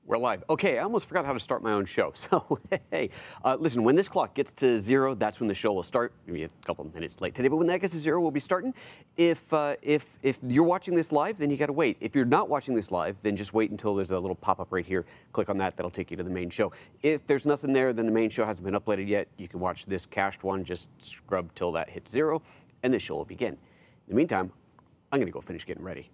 We're live. Okay, I almost forgot how to start my own show. So, hey, listen, when this clock gets to 0, that's when the show will start. Maybe a couple of minutes late today, but when that gets to 0, we'll be starting. If you're watching this live, then you got to wait. If you're not watching this live, then just wait until there's a little pop-up right here. Click on that. That'll take you to the main show. If there's nothing there, then the main show hasn't been uploaded yet. You can watch this cached one. Just scrub till that hits 0, and the show will begin. In the meantime, I'm going to go finish getting ready.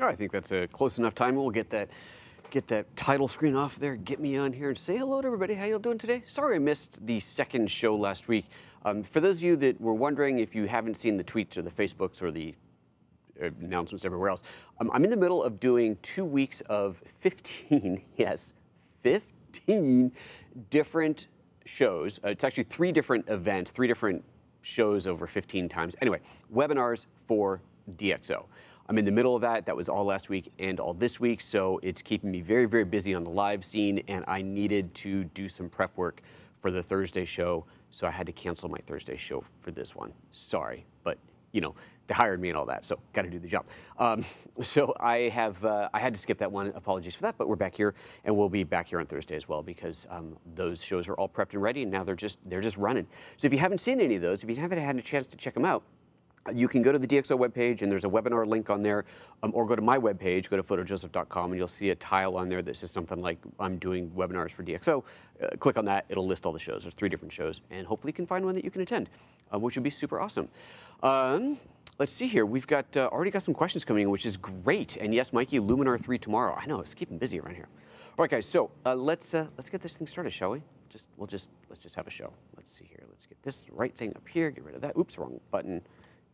I think that's a close enough time. We'll get that title screen off there, get me on here and say hello to everybody. How you doing today? Sorry I missed the second show last week. For those of you that were wondering, if you haven't seen the tweets or the Facebooks or the announcements everywhere else, I'm in the middle of doing 2 weeks of 15, yes, 15 different shows. It's actually 3 different events, 3 different shows over 15 times. Anyway, webinars for DxO. I'm in the middle of that. That was all last week and all this week, so it's keeping me very, very busy on the live scene, and I needed to do some prep work for the Thursday show, so I had to cancel my Thursday show for this one. Sorry, but you know, they hired me and all that, so got to do the job. So I had to skip that one. Apologies for that, but we're back here, and we'll be back here on Thursday as well, because those shows are all prepped and ready, and now they're just running. So if you haven't seen any of those, if you haven't had a chance to check them out, you can go to the DxO webpage, and there's a webinar link on there, or go to my webpage, go to PhotoJoseph.com, and you'll see a tile on there that says something like, I'm doing webinars for DxO. Click on that, it'll list all the shows. There's 3 different shows, and hopefully you can find one that you can attend, which would be super awesome. Let's see here. We've got already got some questions coming in, which is great. And yes, Mikey, Luminar 3 tomorrow. I know, it's keeping busy around here. All right, guys. So let's get this thing started, shall we? Let's just have a show. Let's see here. Let's get this right thing up here. Get rid of that. Oops, wrong button.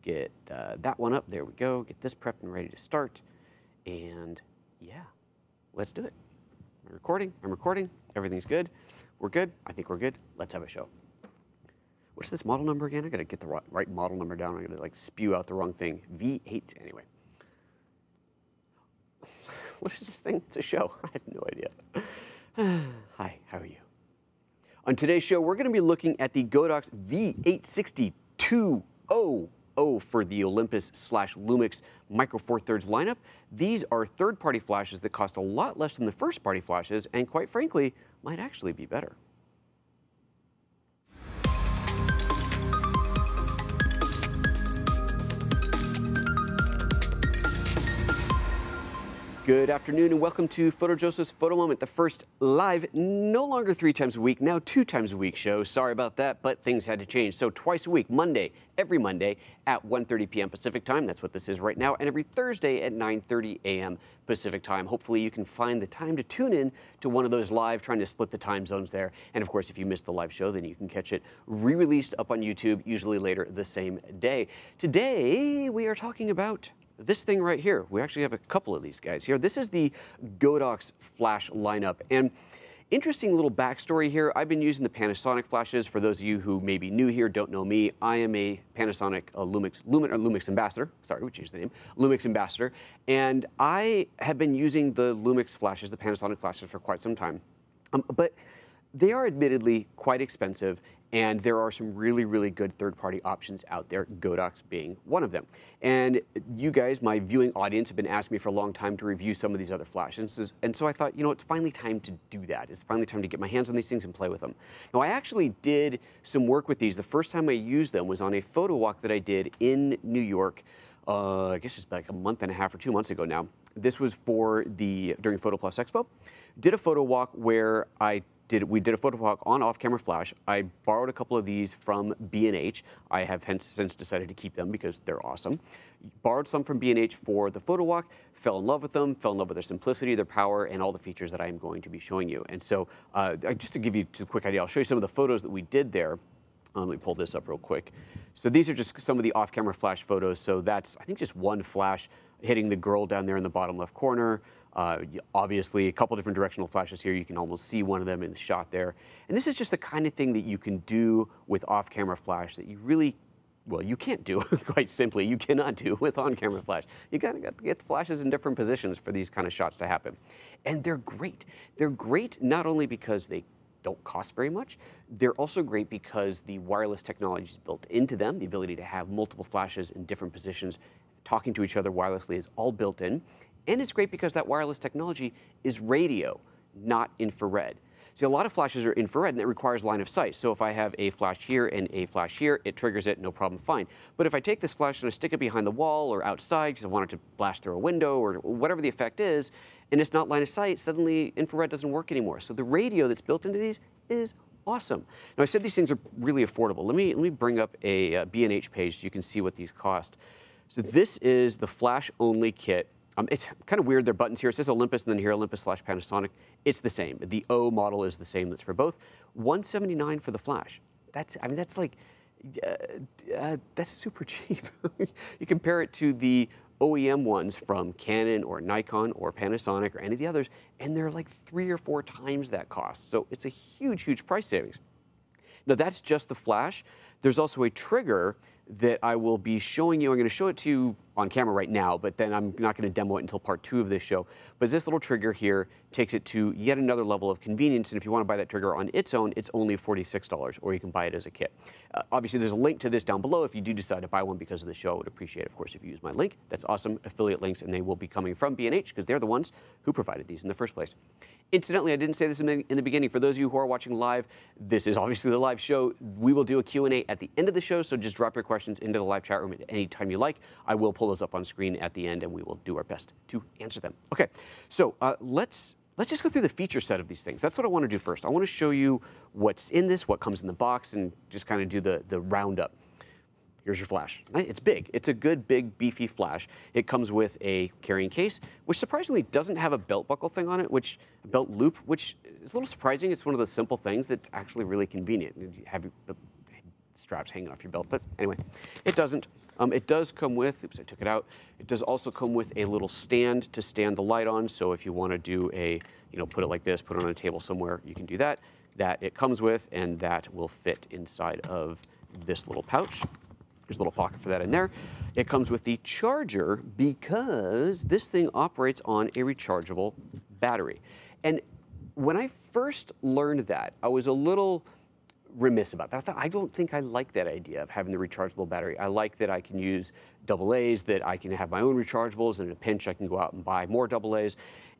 Get that one up. There we go. Get this prepped and ready to start. And yeah, let's do it. I'm recording. I'm recording. Everything's good. We're good. I think we're good. Let's have a show. What's this model number again? I gotta get the right model number down. I gotta like spew out the wrong thing. V8, anyway. What is this thing? It's a show. I have no idea. Hi, how are you? On today's show, we're gonna be looking at the GODOX V860II-O for the Olympus/LUMIX Micro Four Thirds lineup. These are third-party flashes that cost a lot less than the first-party flashes, and quite frankly, might actually be better. Good afternoon and welcome to PhotoJoseph's Photo Moment, the first live, no longer 3 times a week, now 2 times a week show. Sorry about that, but things had to change. So twice a week, Monday, every Monday at 1:30 p.m. Pacific time. That's what this is right now. And every Thursday at 9:30 a.m. Pacific time. Hopefully you can find the time to tune in to one of those live, trying to split the time zones there. And of course, if you missed the live show, then you can catch it re-released up on YouTube, usually later the same day. Today, we are talking about this thing right here. We actually have a couple of these guys here. This is the GODOX flash lineup. And interesting little backstory here. I've been using the Panasonic flashes. For those of you who may be new here, don't know me, I am a Panasonic LUMIX ambassador. Sorry, we changed the name. LUMIX ambassador. And I have been using the LUMIX flashes, the Panasonic flashes, for quite some time. But they are admittedly quite expensive, and there are some really, really good third-party options out there, GODOX being one of them. And you guys, my viewing audience, have been asking me for a long time to review some of these other flashes. And so I thought, you know, it's finally time to do that. It's finally time to get my hands on these things and play with them. Now, I actually did some work with these. The first time I used them was on a photo walk that I did in New York, I guess it's like a month and a half or 2 months ago now. This was during Photo Plus Expo. Did a photo walk where we did a photo walk on off-camera flash. I borrowed a couple of these from B&H. I have since decided to keep them because they're awesome. Borrowed some from B&H for the photo walk, fell in love with them, fell in love with their simplicity, their power, and all the features that I am going to be showing you. And so just to give you a quick idea, I'll show you some of the photos that we did there. Let me pull this up real quick. So these are just some of the off-camera flash photos. So that's, I think, just one flash hitting the girl down there in the bottom left corner. Obviously, a couple different directional flashes here. You can almost see one of them in the shot there. And this is just the kind of thing that you can do with off-camera flash that you really, well, you can't do, quite simply. You cannot do with on-camera flash. You gotta get the flashes in different positions for these kind of shots to happen. And they're great. They're great not only because they don't cost very much, they're also great because the wireless technology is built into them. The ability to have multiple flashes in different positions, talking to each other wirelessly, is all built in. And it's great because that wireless technology is radio, not infrared. See, a lot of flashes are infrared, and that requires line of sight. So if I have a flash here and a flash here, it triggers it, no problem, fine. But if I take this flash and I stick it behind the wall or outside because I want it to blast through a window or whatever the effect is, and it's not line of sight, suddenly infrared doesn't work anymore. So the radio that's built into these is awesome. Now, I said these things are really affordable. Let me bring up a B&H page so you can see what these cost. So this is the flash-only kit. It's kind of weird, there are buttons here. It says Olympus and then here Olympus/Panasonic. It's the same. The O model is the same. That's for both. $179 for the flash. That's like, that's super cheap. You compare it to the OEM ones from Canon or Nikon or Panasonic or any of the others, and they're like 3 or 4 times that cost. So it's a huge, huge price savings. Now that's just the flash. There's also a trigger that I will be showing you. I'm going to show it to you on camera right now, but then I'm not going to demo it until part 2 of this show. But this little trigger here takes it to yet another level of convenience, and if you want to buy that trigger on its own, it's only $46, or you can buy it as a kit. Obviously, there's a link to this down below if you do decide to buy one because of the show. I would appreciate, of course, if you use my link. That's awesome. Affiliate links, and they will be coming from B&H because they're the ones who provided these in the first place. Incidentally, I didn't say this in the beginning. For those of you who are watching live, this is obviously the live show. We will do a Q&A at the end of the show, so just drop your questions into the live chat room at any time you like. I will pull those up on screen at the end, and we will do our best to answer them. Okay, so let's just go through the feature set of these things. That's what I want to do first. I want to show you what's in this, what comes in the box, and just kind of do the roundup. Here's your flash. It's big. It's a good, big, beefy flash. It comes with a carrying case, which surprisingly doesn't have a belt buckle thing on it, a belt loop, which is a little surprising. It's one of those simple things that's actually really convenient. You have the straps hanging off your belt, but anyway, it doesn't. It does come with, oops, I took it out. It does also come with a little stand to stand the light on. So if you want to do a, put it like this, put it on a table somewhere, you can do that. That it comes with, and that will fit inside of this little pouch. There's a little pocket for that in there. It comes with the charger because this thing operates on a rechargeable battery. And when I first learned that, I was a little remiss about that. I thought, I don't think I like that idea of having the rechargeable battery. I like that I can use AA's, that I can have my own rechargeables, and in a pinch I can go out and buy more AA's.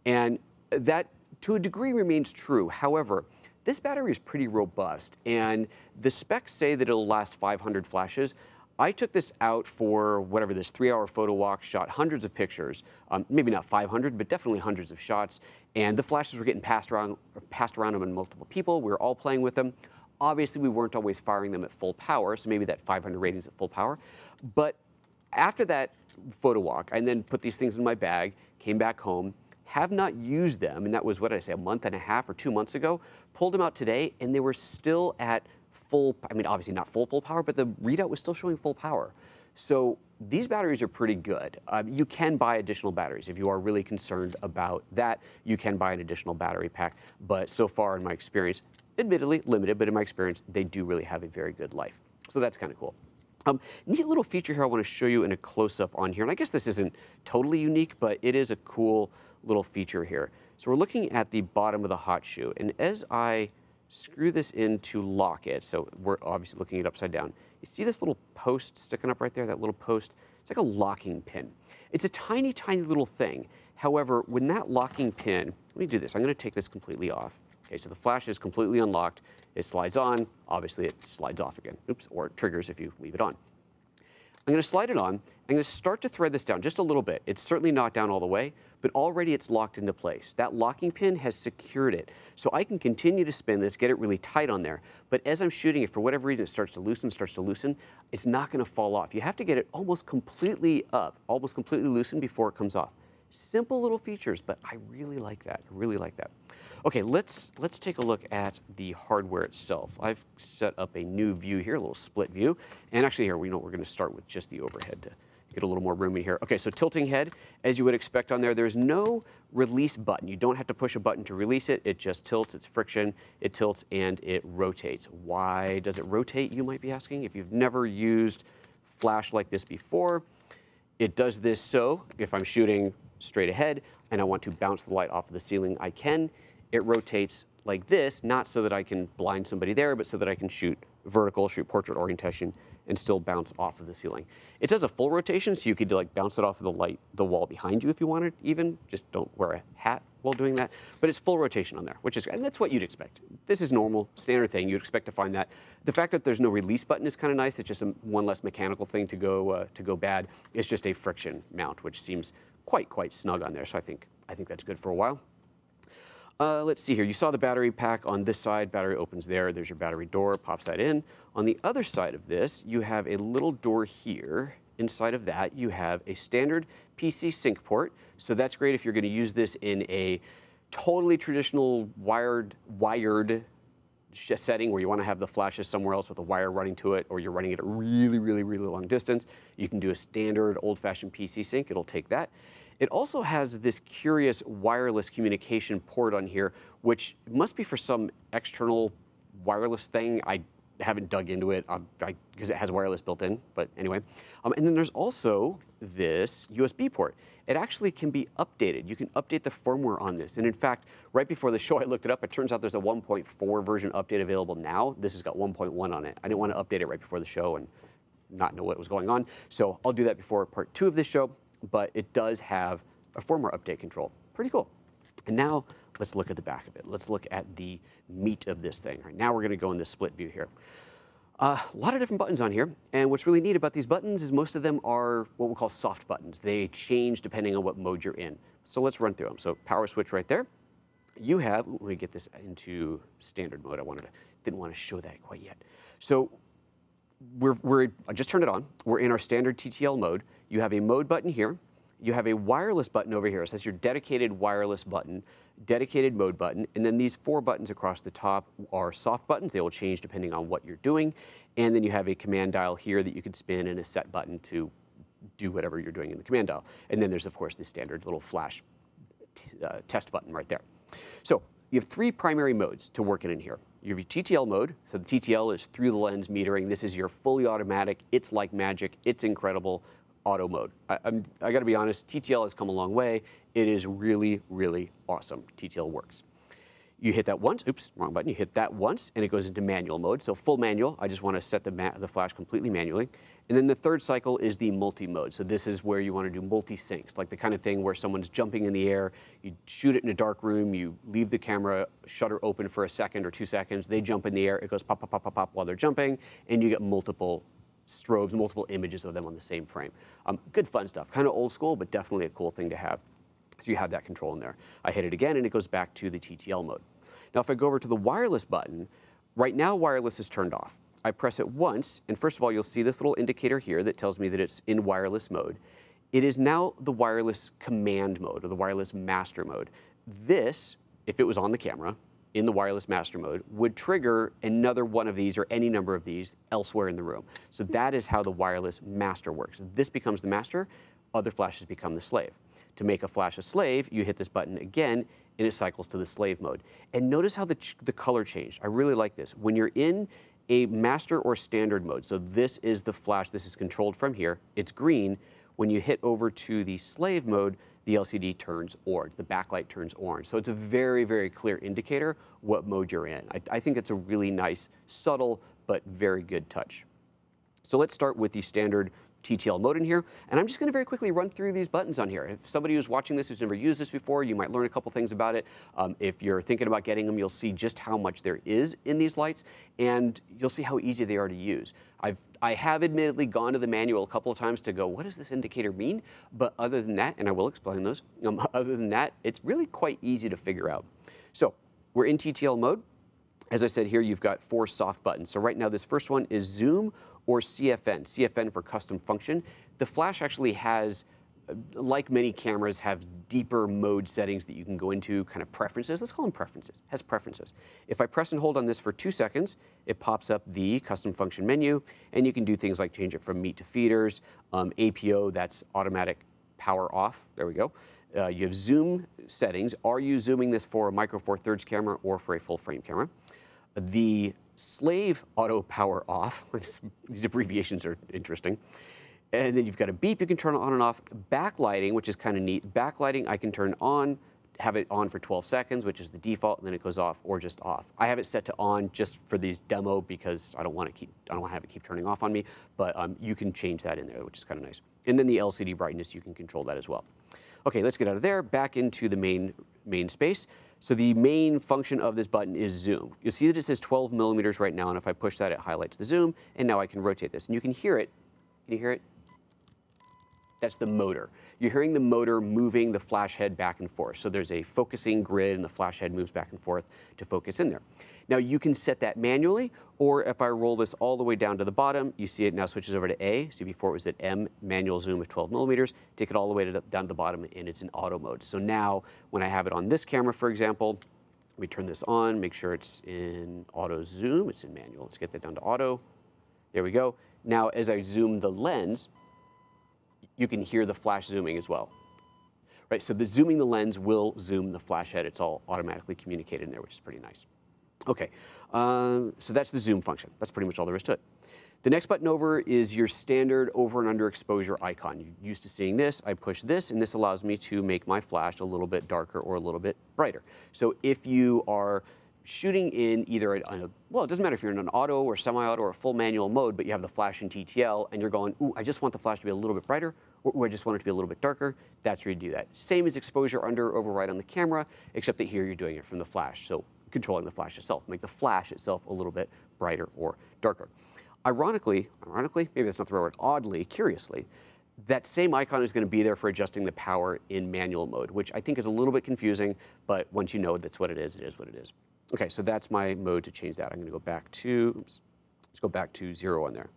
And that, to a degree, remains true. However, this battery is pretty robust, and the specs say that it'll last 500 flashes. I took this out for whatever this 3-hour photo walk, shot hundreds of pictures, maybe not 500, but definitely hundreds of shots. And the flashes were getting passed around among multiple people. We were all playing with them. Obviously, we weren't always firing them at full power, so maybe that 500 rating is at full power. But after that photo walk, I then put these things in my bag, came back home, have not used them, and that was, what did I say, a month and a half or 2 months ago, pulled them out today, and they were still at full, I mean, obviously not full power, but the readout was still showing full power. So these batteries are pretty good. You can buy additional batteries. If you are really concerned about that, you can buy an additional battery pack. But so far, in my experience, admittedly limited, but in my experience, they do really have a very good life. So that's kind of cool. Neat little feature here I want to show you in a close-up on here. And I guess this isn't totally unique, but it is a cool little feature here. So we're looking at the bottom of the hot shoe. And as I screw this in to lock it, so we're obviously looking at it upside down. You see this little post sticking up right there, that little post? It's like a locking pin. It's a tiny, tiny little thing. However, when that locking pin, let me do this. I'm going to take this completely off. Okay, so the flash is completely unlocked. It slides on. Obviously, it slides off again. Oops, or it triggers if you leave it on. I'm going to slide it on. I'm going to start to thread this down just a little bit. It's certainly not down all the way, but already it's locked into place. That locking pin has secured it. So I can continue to spin this, get it really tight on there. But as I'm shooting it, for whatever reason, it starts to loosen, it's not going to fall off. You have to get it almost completely up, almost completely loosened before it comes off. Simple little features, but I really like that. I really like that. Okay, let's take a look at the hardware itself. I've set up a new view here, a little split view. And actually here, we're going to start with just the overhead to get a little more room in here. Okay, so tilting head, as you would expect on there, there's no release button. You don't have to push a button to release it. It just tilts, it's friction, it tilts and it rotates. Why does it rotate, you might be asking? If you've never used flash like this before, it does this so if I'm shooting straight ahead and I want to bounce the light off of the ceiling, I can. It rotates like this, not so that I can blind somebody there, but so that I can shoot vertical, shoot portrait orientation, and still bounce off of the ceiling. It does a full rotation, so you could like bounce it off of the wall behind you if you wanted even. Just don't wear a hat while doing that. But it's full rotation on there, which is, and that's what you'd expect. This is normal, standard thing. You'd expect to find that. The fact that there's no release button is kind of nice. It's just one less mechanical thing to go bad. It's just a friction mount, which seems quite snug on there. So I think that's good for a while. Let's see here. You saw the battery pack on this side. Battery opens there. There's your battery door. Pops that in. On the other side of this, you have a little door here inside of that, you have a standard PC sync port. So that's great if you're going to use this in a totally traditional wired setting where you want to have the flashes somewhere else with a wire running to it, or you're running it at a really, really, really long distance. You can do a standard old-fashioned PC sync. It'll take that. It also has this curious wireless communication port on here, which must be for some external wireless thing. I haven't dug into it because it has wireless built in, but anyway. And then there's also this USB port. It actually can be updated. You can update the firmware on this. And in fact, right before the show, I looked it up. It turns out there's a 1.4 version update available now. This has got 1.1 on it. I didn't want to update it right before the show and not know what was going on. So I'll do that before part 2 of this show. But it does have a firmware update control. Pretty cool. And now let's look at the back of it. Let's look at the meat of this thing. Right, now we're going to go in this split view here. A lot of different buttons on here. And what's really neat about these buttons is most of them are what we'll call soft buttons. They change depending on what mode you're in. So let's run through them. So power switch right there. You have, let me get this into standard mode. Didn't want to show that quite yet. So I just turned it on. We're in our standard TTL mode. You have a mode button here. You have a wireless button over here. So that's your dedicated wireless button, dedicated mode button, and then these 4 buttons across the top are soft buttons. They will change depending on what you're doing. And then you have a command dial here that you can spin and a set button to do whatever you're doing in the command dial. And then there's, of course, the standard little flash test button right there. So you have 3 primary modes to work in here. You have your TTL mode. So the TTL is through the lens metering. This is your fully automatic. It's like magic. It's incredible. Auto mode. I got to be honest, TTL has come a long way. It is really, really awesome. TTL works. You hit that once, oops, wrong button. You hit that once and it goes into manual mode. So full manual, I just want to set the flash completely manually. And then the third cycle is the multi-mode. So this is where you want to do multi-syncs, like the kind of thing where someone's jumping in the air, you shoot it in a dark room, you leave the camera shutter open for a second or 2 seconds, they jump in the air, it goes pop, pop, pop, pop, pop while they're jumping, and you get multiple strobes, multiple images of them on the same frame. Good fun stuff, kind of old school, but definitely a cool thing to have. So you have that control in there. I hit it again and it goes back to the TTL mode. Now if I go over to the wireless button, right now wireless is turned off. I press it once, and first of all, you'll see this little indicator here that tells me that it's in wireless mode. It is now the wireless command mode, or the wireless master mode. This, if it was on the camera, in the wireless master mode, would trigger another one of these or any number of these elsewhere in the room. So that is how the wireless master works. This becomes the master, other flashes become the slave. To make a flash a slave, you hit this button again, and it cycles to the slave mode. And notice how the color changed. I really like this. When you're in a master or standard mode, so this is the flash, this is controlled from here, it's green. When you hit over to the slave mode, the LCD turns orange, the backlight turns orange. So it's a very, very clear indicator what mode you're in. I think it's a really nice, subtle, but very good touch. So let's start with the standard TTL mode in here, and I'm just going to very quickly run through these buttons on here. If somebody who's watching this who's never used this before, you might learn a couple things about it. If you're thinking about getting them, you'll see just how much there is in these lights, and you'll see how easy they are to use. I have admittedly gone to the manual a couple of times to go, what does this indicator mean? But other than that, and I will explain those, other than that, it's really quite easy to figure out. So we're in TTL mode. As I said here, you've got 4 soft buttons. So right now, this first one is zoom or CFN. CFN for custom function. The flash actually has, like many cameras, have deeper mode settings that you can go into, kind of preferences. Let's call them preferences. Has preferences. If I press and hold on this for 2 seconds, it pops up the custom function menu, and you can do things like change it from meat to feeders, APO, that's automatic power off. There we go. You have zoom settings. Are you zooming this for a micro four thirds camera or for a full frame camera? The slave auto power off. These abbreviations are interesting. And then you've got a beep you can turn on and off. Backlighting, which is kind of neat. Backlighting I can turn on, have it on for 12 seconds, which is the default, and then it goes off or just off. I have it set to on just for these demo because I don't want to have it keep turning off on me, but you can change that in there, which is kind of nice. And then the LCD brightness, you can control that as well. Okay, let's get out of there, back into the main space. So the main function of this button is zoom. You'll see that it says 12 millimeters right now, and if I push that, it highlights the zoom, and now I can rotate this. And you can hear it. Can you hear it? That's the motor. You're hearing the motor moving the flash head back and forth. So there's a focusing grid and the flash head moves back and forth to focus in there. Now you can set that manually, or if I roll this all the way down to the bottom, you see it now switches over to A. See, before it was at M, manual zoom of 12 millimeters. Take it all the way down to the bottom and it's in auto mode. So now when I have it on this camera, for example, let me turn this on, make sure it's in auto zoom. It's in manual. Let's get that down to auto. There we go. Now as I zoom the lens, you can hear the flash zooming as well. Right, so the zooming the lens will zoom the flash head. It's all automatically communicated in there, which is pretty nice. Okay, so that's the zoom function. That's pretty much all there is to it. The next button over is your standard over and under exposure icon. You're used to seeing this. I push this, and this allows me to make my flash a little bit darker or a little bit brighter. So if you are shooting in either well, it doesn't matter if you're in an auto or semi-auto or a full manual mode, but you have the flash in TTL and you're going, ooh, I just want the flash to be a little bit brighter, or ooh, I just want it to be a little bit darker, that's where you do that. Same as exposure under override on the camera, except that here you're doing it from the flash. So controlling the flash itself, make the flash itself a little bit brighter or darker. Ironically, maybe that's not the right word, oddly, curiously, that same icon is going to be there for adjusting the power in manual mode, which I think is a little bit confusing, but once you know that's what it is what it is. Okay, so that's my mode to change that. I'm going to go back to, oops, let's go back to 0 on there.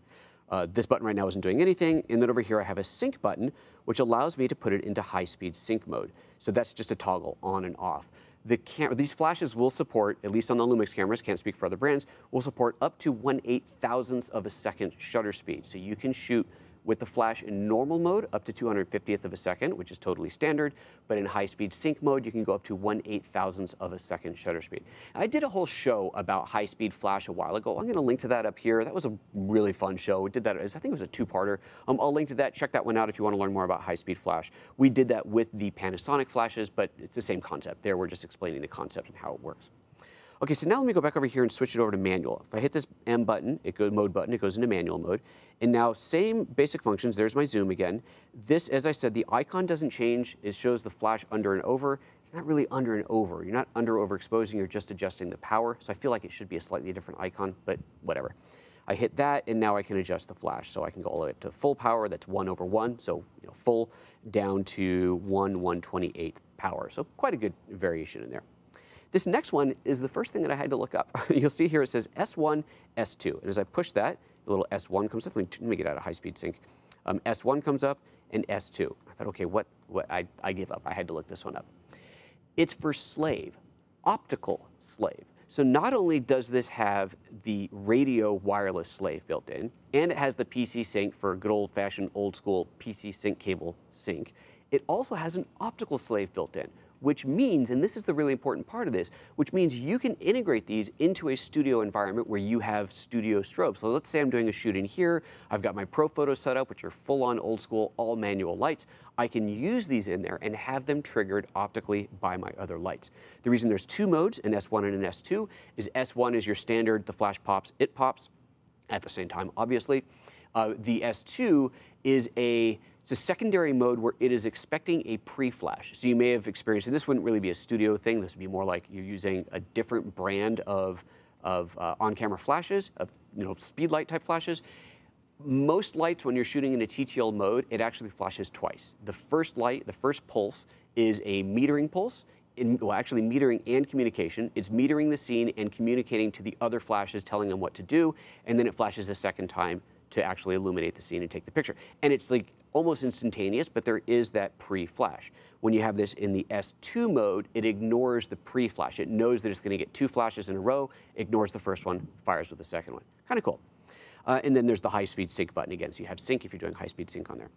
This button right now isn't doing anything, and then over here I have a sync button, which allows me to put it into high-speed sync mode. So that's just a toggle on and off. These flashes will support, at least on the Lumix cameras, can't speak for other brands, will support up to 1/8,000th of a second shutter speed. So you can shoot with the flash in normal mode up to 250th of a second, which is totally standard, but in high-speed sync mode, you can go up to 1/8,000th of a second shutter speed. I did a whole show about high-speed flash a while ago. I'm gonna link to that up here. That was a really fun show. We did that, I think it was a 2-parter. I'll link to that. Check that one out if you wanna learn more about high-speed flash. We did that with the Panasonic flashes, but it's the same concept. There, we're just explaining the concept and how it works. Okay, so now let me go back over here and switch it over to manual. If I hit this M button, mode button, it goes into manual mode. And now same basic functions, there's my zoom again. This, as I said, the icon doesn't change. It shows the flash under and over. It's not really under and over. You're not under overexposing, you're just adjusting the power. So I feel like it should be a slightly different icon, but whatever. I hit that, and now I can adjust the flash. So I can go all the way up to full power, that's 1/1, so full, down to 1/128th power. So quite a good variation in there. This next one is the first thing that I had to look up. You'll see here it says S1, S2. And as I push that, the little S1 comes up. Let me get out of high-speed sync. S1 comes up and S2. I thought, okay, I give up. I had to look this one up. It's for slave, optical slave. So not only does this have the radio wireless slave built in, and it has the PC sync for good old-fashioned, old-school PC sync cable sync, it also has an optical slave built in, which means, and this is the really important part of this, which means you can integrate these into a studio environment where you have studio strobes. So let's say I'm doing a shoot in here. I've got my Pro Photo set up, which are full-on old school, all manual lights. I can use these in there and have them triggered optically by my other lights. The reason there's 2 modes, an S1 and an S2, is S1 is your standard, the flash pops, it pops at the same time, obviously. The S2 is it's a secondary mode where it is expecting a pre-flash. So you may have experienced, and this wouldn't really be a studio thing. This would be more like you're using a different brand of on-camera flashes, of speed light type flashes. Most lights, when you're shooting in a TTL mode, it actually flashes twice. The first light, the first pulse, is a metering pulse. Well, actually metering and communication. It's metering the scene and communicating to the other flashes, telling them what to do, and then it flashes a second time to actually illuminate the scene and take the picture. And it's like almost instantaneous, but there is that pre-flash. When you have this in the S2 mode, it ignores the pre-flash. It knows that it's going to get 2 flashes in a row, ignores the first one, fires with the second one. Kind of cool. And then there's the high-speed sync button again. So you have sync if you're doing high-speed sync on there.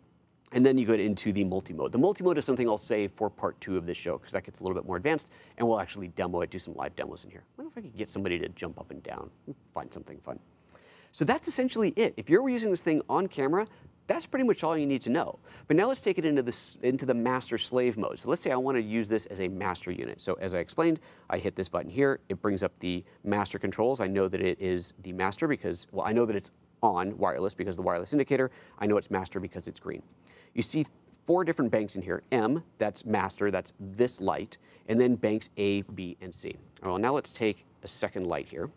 And then you go into the multi-mode. The multi-mode is something I'll save for part 2 of this show, because that gets a little bit more advanced, and we'll actually demo it, do some live demos in here. I wonder if I could get somebody to jump up and down, find something fun. So that's essentially it. If you're using this thing on camera, that's pretty much all you need to know. But now let's take it into the master-slave mode. So let's say I want to use this as a master unit. So as I explained, I hit this button here. It brings up the master controls. I know that it is the master because, well, I know that it's on wireless because of the wireless indicator. I know it's master because it's green. You see 4 different banks in here. M, that's master, that's this light, and then banks A, B, and C. Well, now let's take a second light here.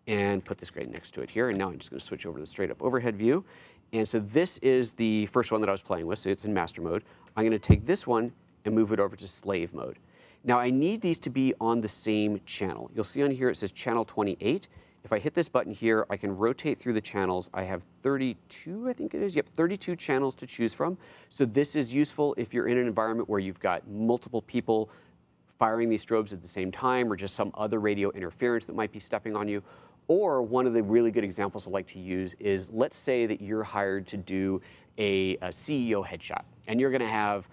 and put this right next to it here. And now I'm just going to switch over to the straight up overhead view. And so this is the first one that I was playing with, so it's in master mode. I'm going to take this one and move it over to slave mode. Now I need these to be on the same channel. You'll see on here it says channel 28. If I hit this button here, I can rotate through the channels. I have 32, I think it is. Yep, 32 channels to choose from. So this is useful if you're in an environment where you've got multiple people firing these strobes at the same time, or just some other radio interference that might be stepping on you. Or one of the really good examples I like to use is, let's say that you're hired to do a CEO headshot, and you're going to have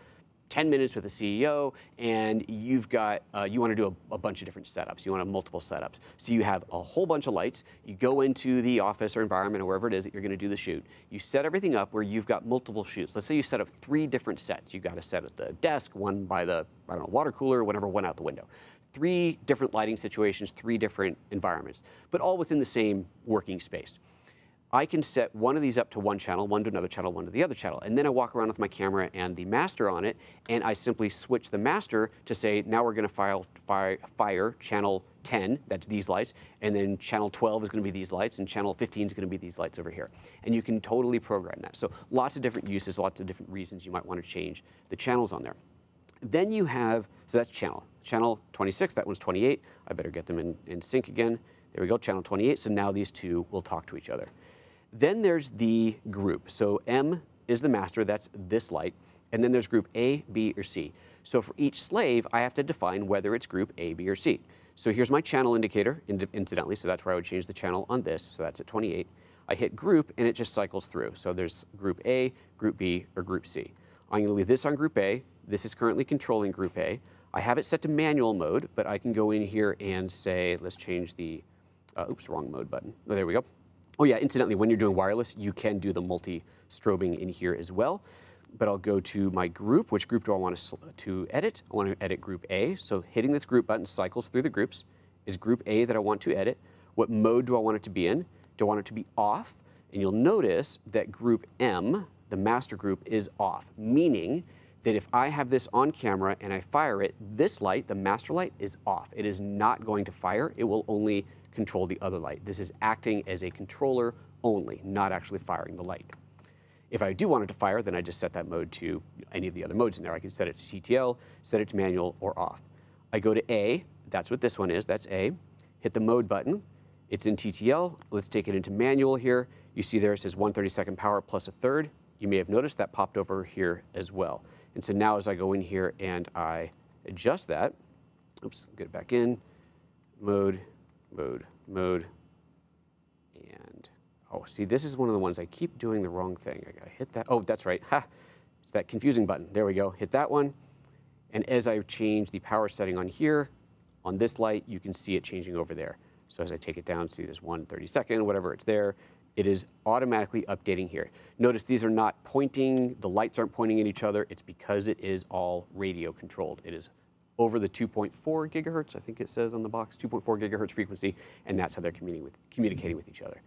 10 minutes with a CEO, and you've got, you want to do a bunch of different setups. You want to have multiple setups. So you have a whole bunch of lights. You go into the office or environment or wherever it is that you're going to do the shoot. You set everything up where you've got multiple shoots. Let's say you set up 3 different sets. You've got a set at the desk, one by the, I don't know, water cooler, whatever, one out the window. 3 different lighting situations, 3 different environments, but all within the same working space. I can set one of these up to one channel, one to another channel, one to the other channel. And then I walk around with my camera and the master on it, and I simply switch the master to say, now we're going to fire channel 10, that's these lights, and then channel 12 is going to be these lights, and channel 15 is going to be these lights over here. And you can totally program that. So lots of different uses, lots of different reasons you might want to change the channels on there. Then you have, so that's channel 26, that one's 28. I better get them in sync again. There we go, channel 28. So now these two will talk to each other. Then there's the group. So M is the master, that's this light. And then there's group A, B, or C. So for each slave, I have to define whether it's group A, B, or C. So here's my channel indicator, incidentally, so that's where I would change the channel on this. So that's at 28. I hit group, and it just cycles through. So there's group A, group B, or group C. I'm going to leave this on group A. This is currently controlling group A. I have it set to manual mode, but I can go in here and say, let's change the, oops, wrong mode button. Oh, there we go. Oh yeah, incidentally, when you're doing wireless, you can do the multi-strobing in here as well. But I'll go to my group. Which group do I want to edit? I want to edit group A. So hitting this group button cycles through the groups. Is group A that I want to edit? What mode do I want it to be in? Do I want it to be off? And you'll notice that group M, the master group, is off, meaning that if I have this on camera and I fire it, this light, the master light, is off. It is not going to fire. It will only control the other light. This is acting as a controller only, not actually firing the light. If I do want it to fire, then I just set that mode to any of the other modes in there. I can set it to CTL, set it to manual, or off. I go to A, that's what this one is, that's A. Hit the mode button. It's in TTL. Let's take it into manual here. You see there it says 1/32 power plus a third. You may have noticed that popped over here as well. And so now as I go in here and I adjust that, oops, get it back in, mode, and, oh, see, this is one of the ones I keep doing the wrong thing. I gotta hit that, oh, that's right, ha, it's that confusing button. There we go, hit that one. And as I change the power setting on here, on this light, you can see it changing over there. So as I take it down, see there's 1/32, whatever it's there, it is automatically updating here. Notice these are not pointing, the lights aren't pointing at each other. It's because it is all radio controlled. It is over the 2.4 gigahertz, I think it says on the box, 2.4 gigahertz frequency, and that's how they're communicating with each other.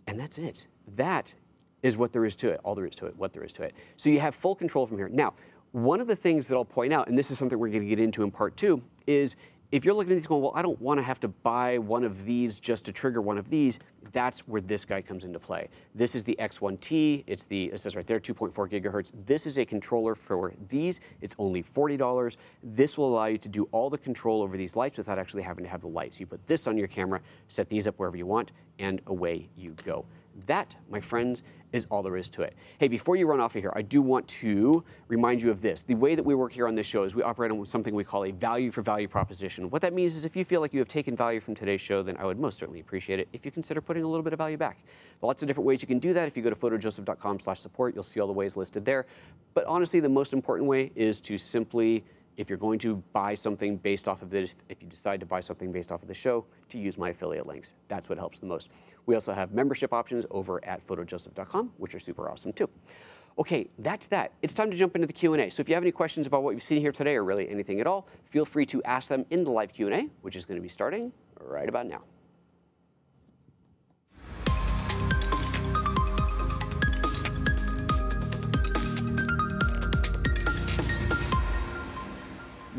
And that's it. That is what there is to it, all there is to it, what there is to it. So you have full control from here. Now, one of the things that I'll point out, and this is something we're going to get into in part 2, is if you're looking at these going, well, I don't want to have to buy one of these just to trigger one of these, that's where this guy comes into play. This is the X1T. It says right there, 2.4 gigahertz. This is a controller for these. It's only $40. This will allow you to do all the control over these lights without actually having to have the lights. You put this on your camera, set these up wherever you want, and away you go. That, my friends, is all there is to it. Hey, before you run off of here, I do want to remind you of this. The way that we work here on this show is we operate on something we call a value for value proposition. What that means is if you feel like you have taken value from today's show, then I would most certainly appreciate it if you consider putting a little bit of value back. Lots of different ways you can do that. If you go to photojoseph.com/support, you'll see all the ways listed there. But honestly, the most important way is to simply, if you're going to buy something based off of this, if you decide to buy something based off of the show, to use my affiliate links. That's what helps the most. We also have membership options over at photojoseph.com, which are super awesome too. Okay, that's that. It's time to jump into the Q&A. So if you have any questions about what you've seen here today or really anything at all, feel free to ask them in the live Q&A, which is going to be starting right about now.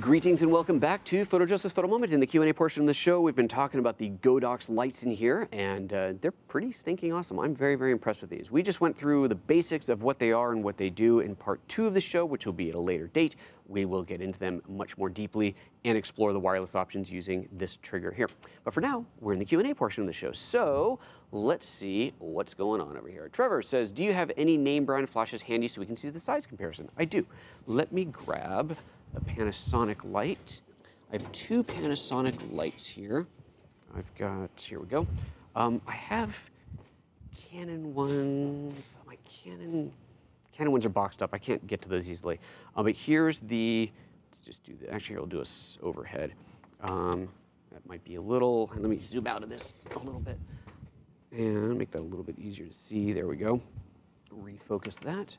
Greetings and welcome back to PhotoJoseph's Photo Moment. In the Q&A portion of the show, we've been talking about the GODOX lights in here, and they're pretty stinking awesome. I'm very, very impressed with these. We just went through the basics of what they are and what they do in part 2 of the show, which will be at a later date. We will get into them much more deeply and explore the wireless options using this trigger here. But for now, we're in the Q&A portion of the show. So let's see what's going on over here. Trevor says, do you have any name brand flashes handy so we can see the size comparison? I do. Let me grab a Panasonic light. I have 2 Panasonic lights here. I've got, here we go. I have Canon ones. My Canon ones are boxed up. I can't get to those easily. But here's the, let's just do that. Actually, I'll do a overhead. That might be a little, let me zoom out of this a little bit and make that a little bit easier to see. There we go. Refocus that.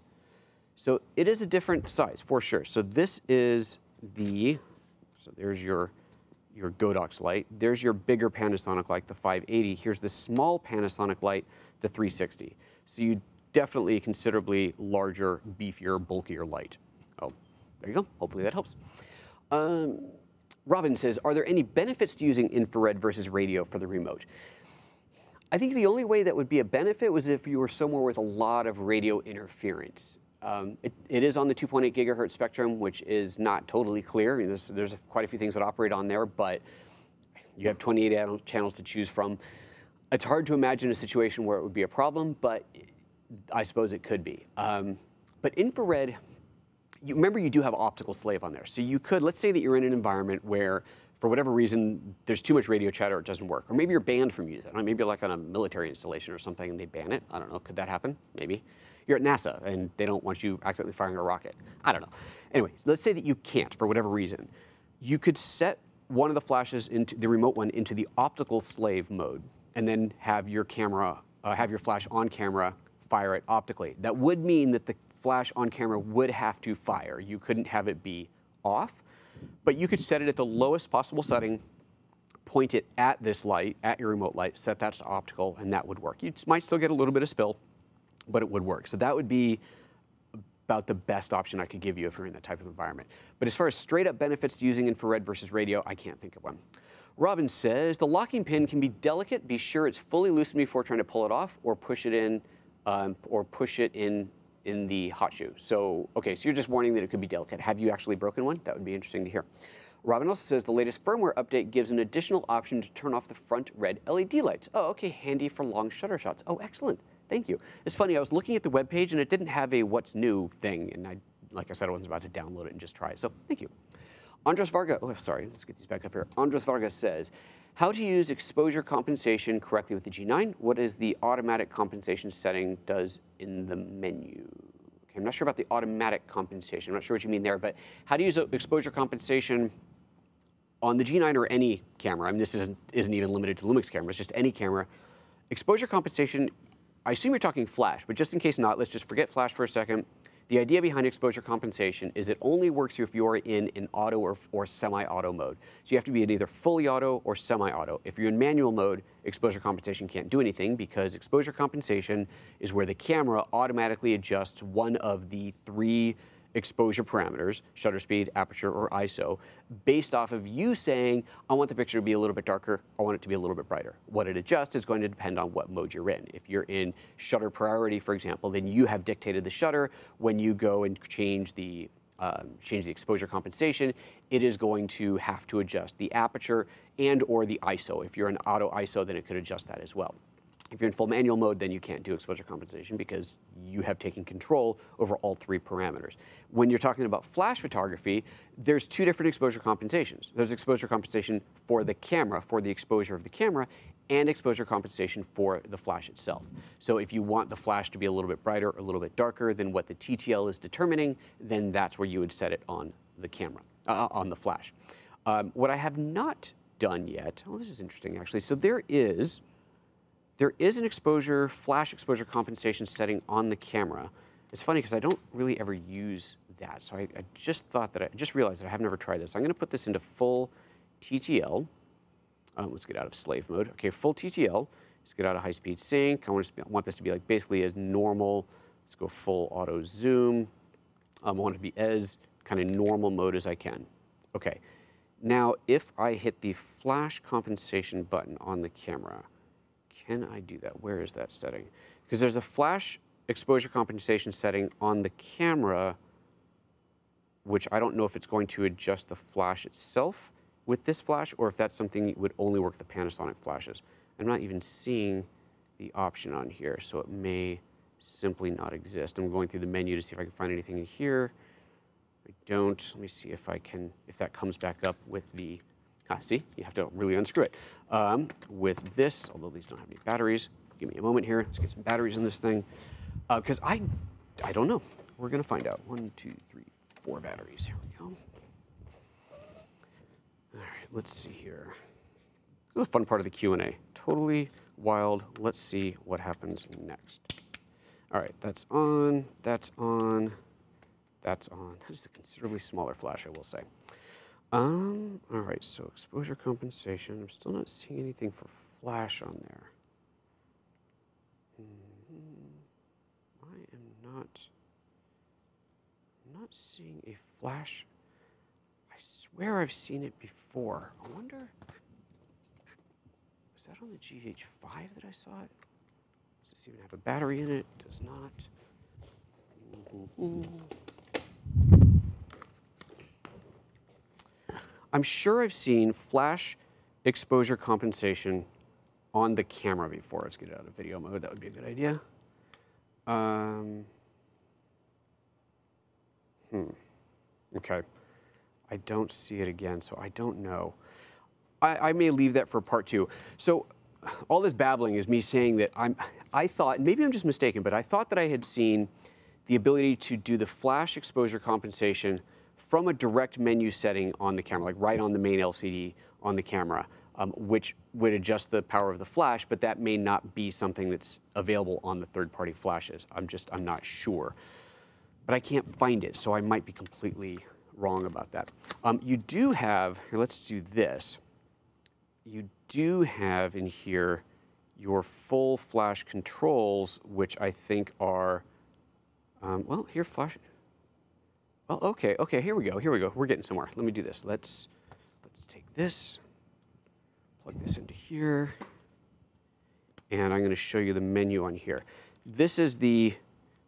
So it is a different size for sure. So this is so there's your GODOX light. There's your bigger Panasonic light, the 580. Here's the small Panasonic light, the 360. So you definitely a considerably larger, beefier, bulkier light. Oh, there you go. Hopefully that helps. Robin says, are there any benefits to using infrared versus radio for the remote? I think the only way that would be a benefit was if you were somewhere with a lot of radio interference. It is on the 2.8 gigahertz spectrum, which is not totally clear. I mean, there's quite a few things that operate on there, but you have 28 channels to choose from. It's hard to imagine a situation where it would be a problem, but I suppose it could be. But infrared, remember you do have optical slave on there. So you could, let's say that you're in an environment where, for whatever reason, there's too much radio chatter, it doesn't work. Or maybe you're banned from using it. Maybe you're like on a military installation or something and they ban it. I don't know, could that happen? Maybe. You're at NASA and they don't want you accidentally firing a rocket. I don't know. Anyway, let's say that you can't for whatever reason. You could set one of the flashes into the remote one into the optical slave mode and then have your camera, have your flash on camera fire it optically. That would mean that the flash on camera would have to fire. You couldn't have it be off, but you could set it at the lowest possible setting, point it at this light, at your remote light, set that to optical, and that would work. You might still get a little bit of spill, but it would work. So that would be about the best option I could give you if you're in that type of environment. But as far as straight up benefits to using infrared versus radio, I can't think of one. Robin says, the locking pin can be delicate. Be sure it's fully loosened before trying to pull it off or push it in the hot shoe. So, okay, so you're just warning that it could be delicate. Have you actually broken one? That would be interesting to hear. Robin also says the latest firmware update gives an additional option to turn off the front red LED lights. Oh, okay, handy for long shutter shots. Oh, excellent. Thank you. It's funny, I was looking at the web page and it didn't have a what's new thing, and like I said, I wasn't about to download it and just try it, so thank you. Andres Varga, oh, sorry, let's get these back up here. Andres Varga says, how to use exposure compensation correctly with the G9? What is the automatic compensation setting does in the menu? Okay, I'm not sure about the automatic compensation. I'm not sure what you mean there, but how to use exposure compensation on the G9 or any camera. I mean, this isn't even limited to Lumix cameras, just any camera. Exposure compensation, I assume you're talking flash, but just in case not, let's just forget flash for a second. The idea behind exposure compensation is it only works if you're in an auto or semi-auto mode. So you have to be in either fully auto or semi-auto. If you're in manual mode, exposure compensation can't do anything because exposure compensation is where the camera automatically adjusts one of the 3 exposure parameters, shutter speed, aperture, or ISO, based off of you saying, I want the picture to be a little bit darker, I want it to be a little bit brighter. What it adjusts is going to depend on what mode you're in. If you're in shutter priority, for example, then you have dictated the shutter. When you go and change the exposure compensation, it is going to have to adjust the aperture and or the ISO. If you're in auto ISO, then it could adjust that as well. If you're in full manual mode, then you can't do exposure compensation because you have taken control over all 3 parameters. When you're talking about flash photography, there's 2 different exposure compensations. There's exposure compensation for the camera, for the exposure of the camera, and exposure compensation for the flash itself. So if you want the flash to be a little bit brighter or a little bit darker than what the TTL is determining, then that's where you would set it on the camera, on the flash. What I have not done yet, oh, this is interesting actually. So there is an flash exposure compensation setting on the camera. It's funny because I don't really ever use that. So I just realized that I have never tried this. I'm going to put this into full TTL. Let's get out of slave mode. Okay, full TTL. Let's get out of high-speed sync. I want this to be like basically as normal. Let's go full auto zoom. I want it to be as kind of normal mode as I can. Okay. Now, if I hit the flash compensation button on the camera, can I do that? Where is that setting? Because there's a flash exposure compensation setting on the camera, which I don't know if it's going to adjust the flash itself with this flash, or if that's something that would only work with the Panasonic flashes. I'm not even seeing the option on here, so it may simply not exist. I'm going through the menu to see if I can find anything in here. I don't. Let me see if I can, if that comes back up with the, see, you have to really unscrew it. With this, although these don't have any batteries, give me a moment here. Let's get some batteries in this thing. Because I don't know. We're going to find out. 1, 2, 3, 4 batteries. Here we go. All right, let's see here. This is a fun part of the Q&A. Totally wild. Let's see what happens next. All right, that's on, that's on, that's on. That is a considerably smaller flash, I will say. All right, so exposure compensation. I'm still not seeing anything for flash on there. I am not seeing a flash. I swear I've seen it before. I wonder, was that on the GH5 that I saw it? Does this even have a battery in it? It does not. I'm sure I've seen flash exposure compensation on the camera before. Let's get it out of video mode. That would be a good idea. Okay. I don't see it again, so I don't know. I may leave that for part 2. So all this babbling is me saying that I thought, maybe I'm just mistaken, but I thought that I had seen the ability to do the flash exposure compensation from a direct menu setting on the camera, like right on the main LCD on the camera, which would adjust the power of the flash, but that may not be something that's available on the third-party flashes. I'm not sure. But I can't find it, so I might be completely wrong about that. You do have, here, let's do this. You do have in here your full flash controls, which I think are, well, here, flash. Oh, okay, here we go. We're getting somewhere. Let me do this. Let's take this, plug this into here, and I'm going to show you the menu on here. This is the,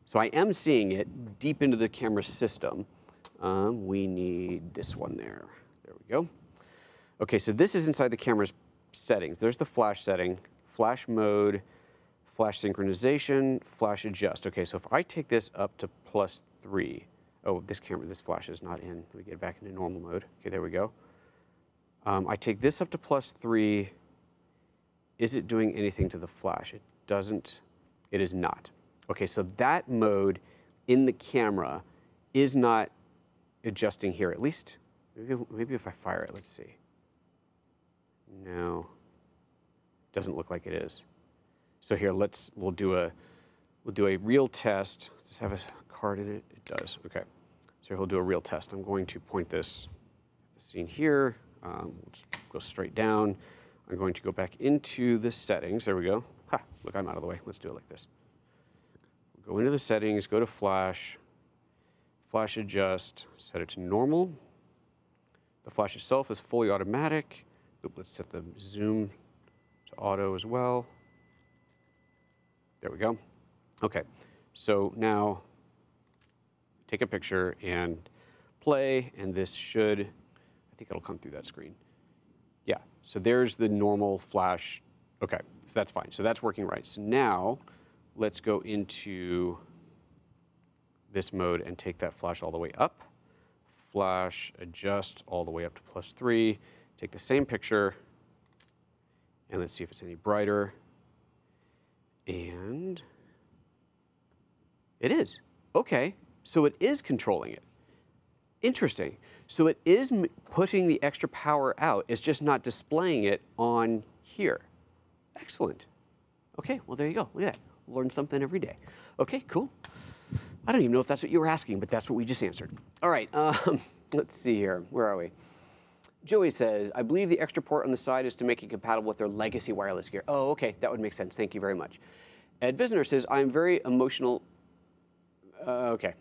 so I am seeing it deep into the camera system. We need this one there. There we go. Okay, so this is inside the camera's settings. There's the flash setting, flash mode, flash synchronization, flash adjust. Okay, so if I take this up to +3, oh, this flash is not in. Let me get it back into normal mode. Okay, there we go. I take this up to +3. Is it doing anything to the flash? It doesn't. It is not. Okay, so that mode in the camera is not adjusting here. At least, maybe if I fire it, let's see. No, doesn't look like it is. So here, we'll do a real test. Does this have a card in it? It does. Okay. So we'll do a real test. I'm going to point this scene here. We'll just go straight down. I'm going to go back into the settings. There we go. Ha! Look, I'm out of the way. Let's do it like this. Go into the settings. Go to flash. Flash adjust. Set it to normal. The flash itself is fully automatic. Oop, let's set the zoom to auto as well. There we go. Okay, so now take a picture and play, and this should, I think it'll come through that screen. Yeah, so there's the normal flash. Okay, so that's fine. So that's working right. So now let's go into this mode and take that flash all the way up. Flash adjust all the way up to +3. Take the same picture, and let's see if it's any brighter. And it is. Okay, so it is controlling it. Interesting. So it is putting the extra power out. It's just not displaying it on here. Excellent. Okay, well, there you go. Look at that. Learn something every day. Okay, cool. I don't even know if that's what you were asking, but that's what we just answered. All right, let's see here. Where are we? Joey says, I believe the extra port on the side is to make it compatible with their legacy wireless gear. Oh, okay, that would make sense. Thank you very much. Ed Visner says, I'm very emotional. Okay.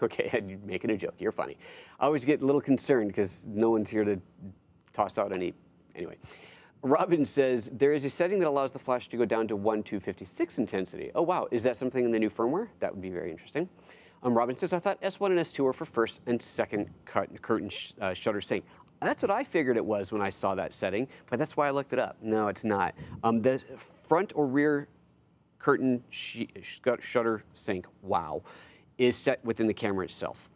Okay, you're making a joke. You're funny. I always get a little concerned because no one's here to toss out any. Anyway. Robin says, there is a setting that allows the flash to go down to 1:256 intensity. Oh, wow. Is that something in the new firmware? That would be very interesting. Robin says, I thought S1 and S2 were for first and second curtain shutter sync. That's what I figured it was when I saw that setting, but that's why I looked it up. No, it's not. The front or rear curtain shutter sync, wow, is set within the camera itself.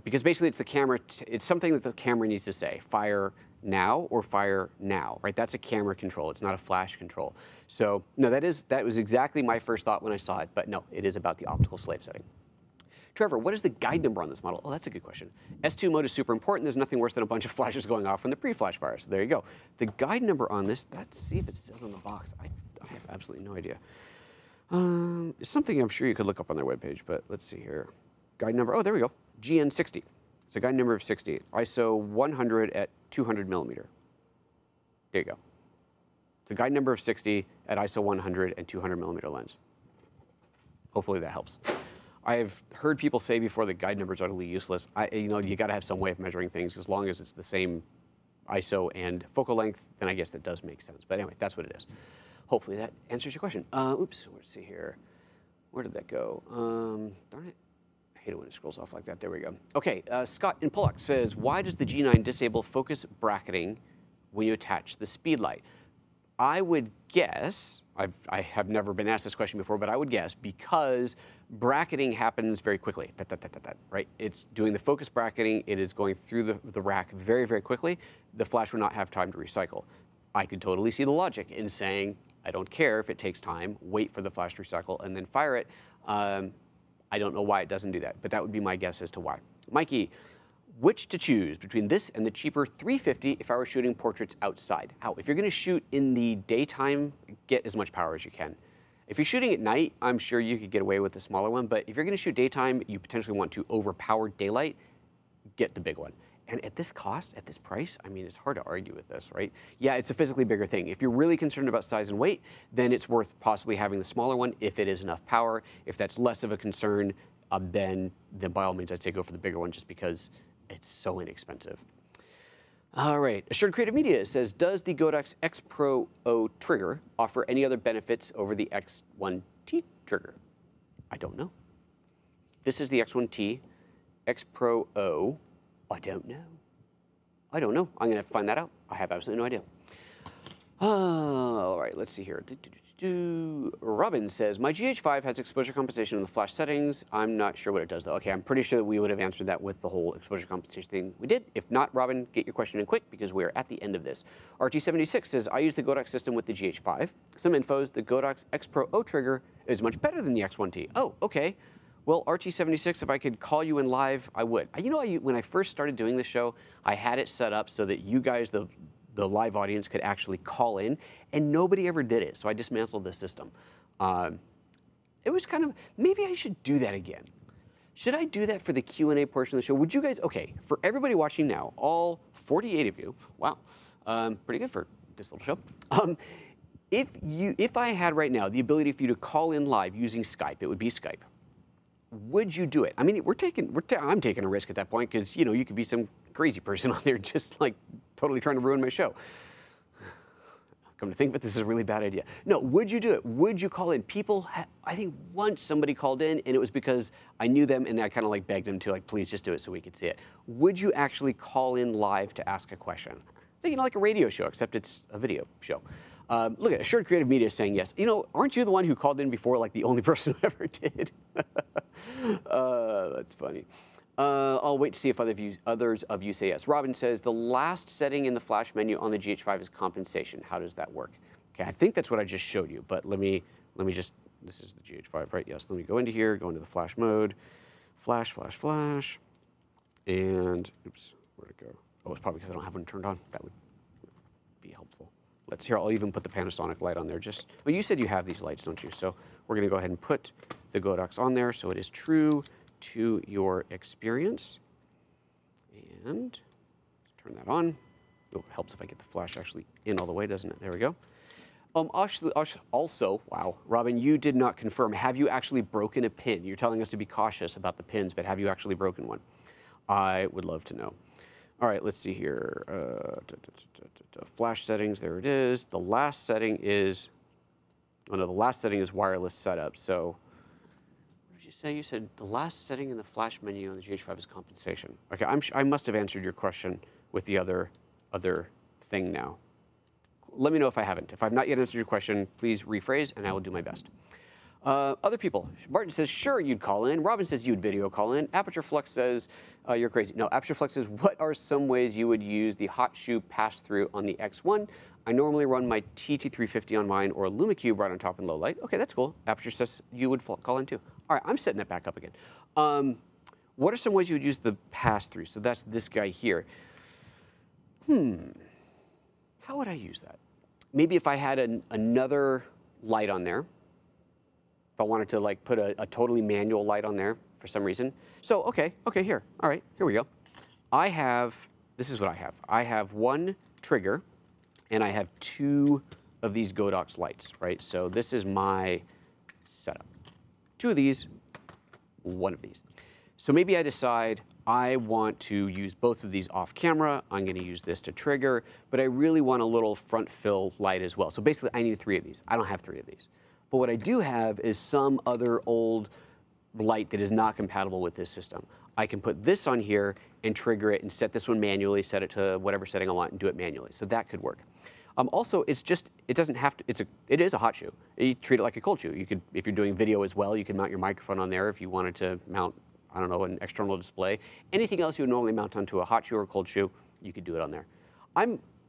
Because basically it's the camera, it's something that the camera needs to say, fire now or fire now, right? That's a camera control, it's not a flash control. So no, that was exactly my first thought when I saw it, but no, it is about the optical slave setting. Trevor, what is the guide number on this model? Oh, that's a good question. S2 mode is super important. There's nothing worse than a bunch of flashes going off from the pre-flash fire. So there you go. The guide number on this, let's see if it says on the box. I have absolutely no idea. It's something I'm sure you could look up on their webpage, but let's see here. Guide number, oh, there we go. GN60. It's a guide number of 60. ISO 100 at 200 millimeter. There you go. It's a guide number of 60 at ISO 100 and 200 millimeter lens. Hopefully that helps. I have heard people say before that guide number is utterly useless. You got to have some way of measuring things. As long as it's the same ISO and focal length, then I guess that does make sense. But anyway, that's what it is. Hopefully that answers your question. Oops, let's see here. Where did that go? Darn it. I hate it when it scrolls off like that. There we go. Okay, Scott in Pollock says, why does the G9 disable focus bracketing when you attach the speed light? I would guess, I have never been asked this question before, but I would guess because bracketing happens very quickly, right? It's doing the focus bracketing, it is going through the rack very, very quickly. The flash will not have time to recycle. I could totally see the logic in saying, I don't care if it takes time, wait for the flash to recycle and then fire it. I don't know why it doesn't do that, but that would be my guess as to why. Mikey, which to choose between this and the cheaper 350 if I were shooting portraits outside? If you're going to shoot in the daytime, get as much power as you can. If you're shooting at night, I'm sure you could get away with the smaller one, but if you're going to shoot daytime, you potentially want to overpower daylight, get the big one. And at this cost, at this price, I mean, it's hard to argue with this, right? Yeah, it's a physically bigger thing. If you're really concerned about size and weight, then it's worth possibly having the smaller one if it is enough power. If that's less of a concern, then by all means, I'd say go for the bigger one just because it's so inexpensive. All right, Assured Creative Media says, does the GODOX X Pro O trigger offer any other benefits over the X1T trigger? I don't know. This is the X1T, X Pro O. I don't know. I don't know. I'm going to have to find that out. I have absolutely no idea. All right, let's see here. Robin says, my GH5 has exposure compensation in the flash settings. I'm not sure what it does, though. Okay, I'm pretty sure that we would have answered that with the whole exposure compensation thing we did. If not, Robin, get your question in quick because we are at the end of this. RT76 says, I use the GODOX system with the GH5. Some infos, the GODOX X Pro O trigger is much better than the X1T. Oh, okay. Well, RT76, if I could call you in live, I would. You know, when I first started doing this show, I had it set up so that you guys, the live audience, could actually call in, and nobody ever did it, so I dismantled the system. It was kind of, maybe I should do that again. Should I do that for the Q&A portion of the show? Would you guys, okay, for everybody watching now, all 48 of you, wow, pretty good for this little show. If I had right now the ability for you to call in live using Skype, it would be Skype. Would you do it? I mean, I'm taking a risk at that point because, you know, you could be some crazy person on there just like totally trying to ruin my show. Come to think of it, this is a really bad idea. No, would you do it? Would you call in? People, I think once somebody called in and it was because I knew them and I kind of like begged them to like, please just do it so we could see it. Would you actually call in live to ask a question? Thinking like a radio show, except it's a video show. Look at Assured Creative Media saying yes. You know, aren't you the one who called in before, like the only person who ever did? That's funny. I'll wait to see if others of you say yes. Robin says, the last setting in the flash menu on the GH5 is compensation. How does that work? Okay, I think that's what I just showed you, but let me just, this is the GH5, right? Yes, let me go into here, go into the flash mode, flash, and, oops, where'd it go? Oh, it's probably because I don't have one turned on. That would be helpful. I'll even put the Panasonic light on there. Well, you said you have these lights, don't you? So we're going to go ahead and put the GODOX on there so it is true to your experience. And turn that on. Oh, it helps if I get the flash actually in all the way, doesn't it? There we go. Also, wow, Robin, you did not confirm. Have you actually broken a pin? You're telling us to be cautious about the pins, but have you actually broken one? I would love to know. All right, let's see here. Flash settings, there it is. The last setting is, oh no, the last setting is wireless setup. So, what did you say? You said the last setting in the flash menu on the GH5 is compensation. Okay, I must have answered your question with the other thing now. Let me know if I haven't. If I've not yet answered your question, please rephrase, and I will do my best. Other people. Martin says, sure, you'd call in. Robin says, you'd video call in. Aperture Flux says, you're crazy. No, Aperture Flux says, what are some ways you would use the hot shoe pass-through on the X1? I normally run my TT350 on mine or LumiCube right on top in low light. OK, that's cool. Aperture says you would call in, too. All right, I'm setting that back up again. What are some ways you would use the pass-through? So that's this guy here. How would I use that? Maybe if I had another light on there, if I wanted to like put a totally manual light on there for some reason. So, okay, here. All right, here we go. This is what I have. I have one trigger, and I have two of these GODOX lights, right? So this is my setup. Two of these, one of these. So maybe I decide I want to use both of these off camera. I'm going to use this to trigger, but I really want a little front fill light as well. So basically, I need three of these. I don't have three of these. But what I do have is some other old light that is not compatible with this system. I can put this on here and trigger it and set this one manually, set it to whatever setting I want and do it manually. So that could work. Also, it doesn't have to, it is a hot shoe. You treat it like a cold shoe. You could, if you're doing video as well, you can mount your microphone on there if you wanted to mount, I don't know, an external display. Anything else you would normally mount onto a hot shoe or a cold shoe, you could do it on there.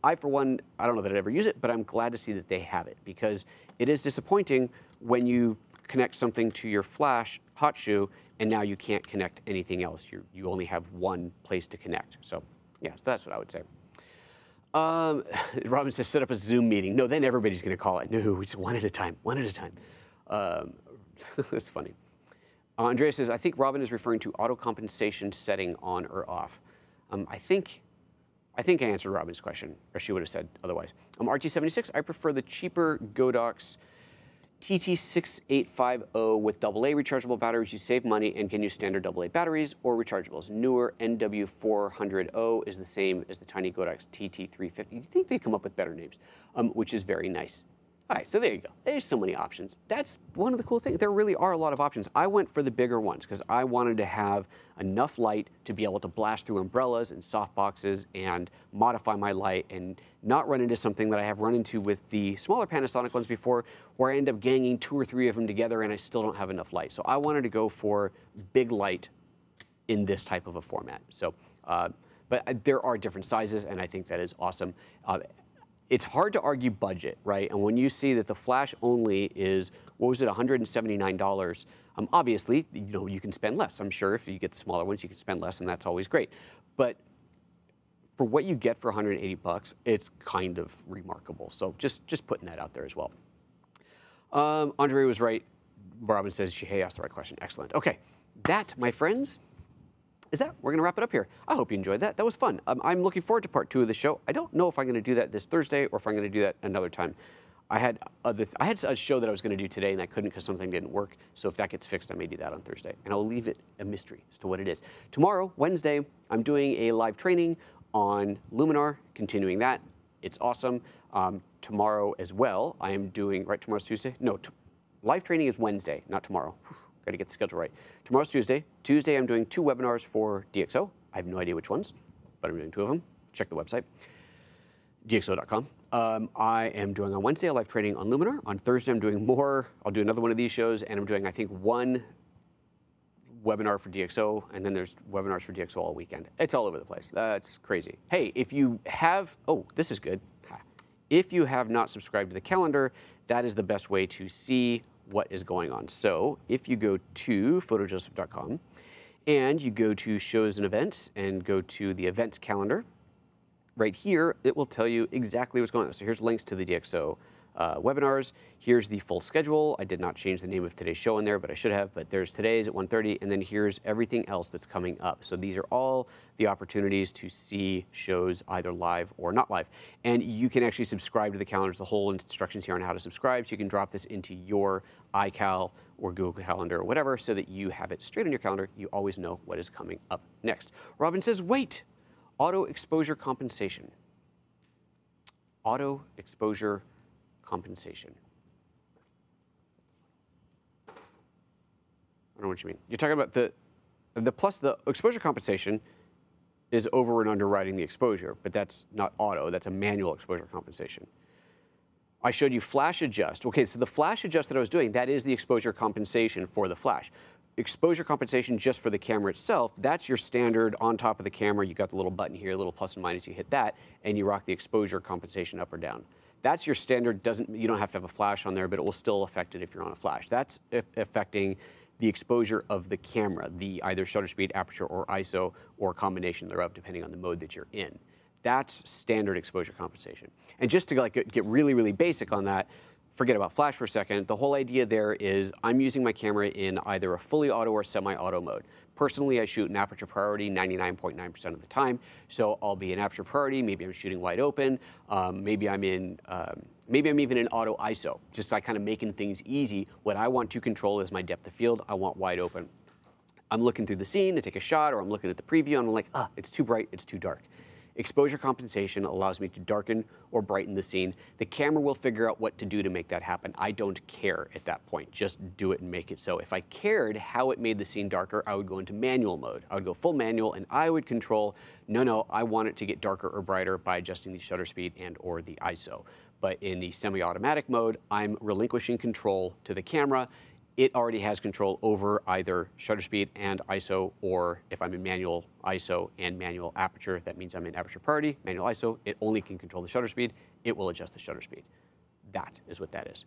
I, for one, I don't know that I'd ever use it, but I'm glad to see that they have it, because it is disappointing when you connect something to your flash hot shoe and now you can't connect anything else. You only have one place to connect. So yeah, so that's what I would say. Robin says, set up a Zoom meeting. No, then everybody's going to call it. No, it's one at a time, one at a time. That's funny. Andrea says, I think Robin is referring to auto compensation setting on or off. I think I answered Robin's question, or she would have said otherwise. RT76, I prefer the cheaper GODOX TT6850 with AA rechargeable batteries. You save money and can use standard AA batteries or rechargeables. Newer NW400O is the same as the tiny GODOX TT350. You think they come up with better names, which is very nice. All right, so there you go. There's so many options. That's one of the cool things. There really are a lot of options. I went for the bigger ones because I wanted to have enough light to be able to blast through umbrellas and softboxes and modify my light and not run into something that I have run into with the smaller Panasonic ones before, where I end up ganging 2 or 3 of them together and I still don't have enough light. So I wanted to go for big light in this type of a format. So, but there are different sizes, and I think that is awesome. It's hard to argue budget, right? And when you see that the flash only is, what was it, $179, obviously, you can spend less. I'm sure if you get the smaller ones, you can spend less, and that's always great. But for what you get for 180 bucks, it's kind of remarkable. So just putting that out there as well. Andre was right. Robin says, hey, asked the right question. Excellent. Okay, that, my friends, is that. We're going to wrap it up here. I hope you enjoyed that. That was fun. I'm looking forward to part 2 of the show. I don't know if I'm going to do that this Thursday or if I'm going to do that another time. I had a show that I was going to do today, and I couldn't because something didn't work. So if that gets fixed, I may do that on Thursday. And I'll leave it a mystery as to what it is. Tomorrow, Wednesday, I'm doing a live training on Luminar, continuing that. It's awesome. Tomorrow as well, I am doing, right, tomorrow's Tuesday? No, live training is Wednesday, not tomorrow. Got to get the schedule right. Tomorrow's Tuesday. Tuesday, I'm doing 2 webinars for DxO. I have no idea which ones, but I'm doing 2 of them. Check the website, dxo.com. I am doing on Wednesday a live training on Luminar. On Thursday, I'm doing more. I'll do another one of these shows, and I'm doing, I think, 1 webinar for DxO, and then there's webinars for DxO all weekend. It's all over the place. That's crazy. Hey, if you have, oh, this is good. If you have not subscribed to the calendar, that is the best way to see what is going on. So if you go to PhotoJoseph.com and you go to shows and events and go to the events calendar, right here, it will tell you exactly what's going on. So here's links to the DxO webinars. Here's the full schedule. I did not change the name of today's show in there, but I should have. But there's today's at 1:30, and then here's everything else that's coming up. So these are all the opportunities to see shows either live or not live. And you can actually subscribe to the calendars. The whole instructions here on how to subscribe. So you can drop this into your iCal or Google Calendar or whatever so that you have it straight on your calendar. You always know what is coming up next. Robin says, wait, auto exposure compensation. Auto exposure compensation. I don't know what you mean. You're talking about the exposure compensation is over and underwriting the exposure, but that's not auto, that's a manual exposure compensation. I showed you flash adjust. Okay, so the flash adjust that I was doing, that is the exposure compensation for the flash. Exposure compensation just for the camera itself, that's your standard on top of the camera. You got the little button here, little plus and minus, you hit that, and you rock the exposure compensation up or down. That's your standard, you don't have to have a flash on there, but it will still affect it if you're on a flash. That's affecting the exposure of the camera, the either shutter speed, aperture, or ISO, or a combination thereof, depending on the mode that you're in. That's standard exposure compensation. And just to get really, really basic on that, forget about flash for a second. The whole idea there is I'm using my camera in either a fully auto or semi-auto mode. Personally, I shoot in aperture priority 99.9% of the time. So I'll be in aperture priority. Maybe I'm shooting wide open. Maybe I'm even in auto ISO. Just like kind of making things easy. What I want to control is my depth of field. I want wide open. I'm looking through the scene to take a shot, or I'm looking at the preview, and I'm like, it's too bright, it's too dark. Exposure compensation allows me to darken or brighten the scene. The camera will figure out what to do to make that happen. I don't care at that point. Just do it and make it so. If I cared how it made the scene darker, I would go into manual mode. I would go full manual, and I would control, no, I want it to get darker or brighter by adjusting the shutter speed and or the ISO. But in the semi-automatic mode, I'm relinquishing control to the camera. It already has control over either shutter speed and ISO, or if I'm in manual ISO and manual aperture, that means I'm in aperture priority, manual ISO, it only can control the shutter speed. It will adjust the shutter speed. That is what that is.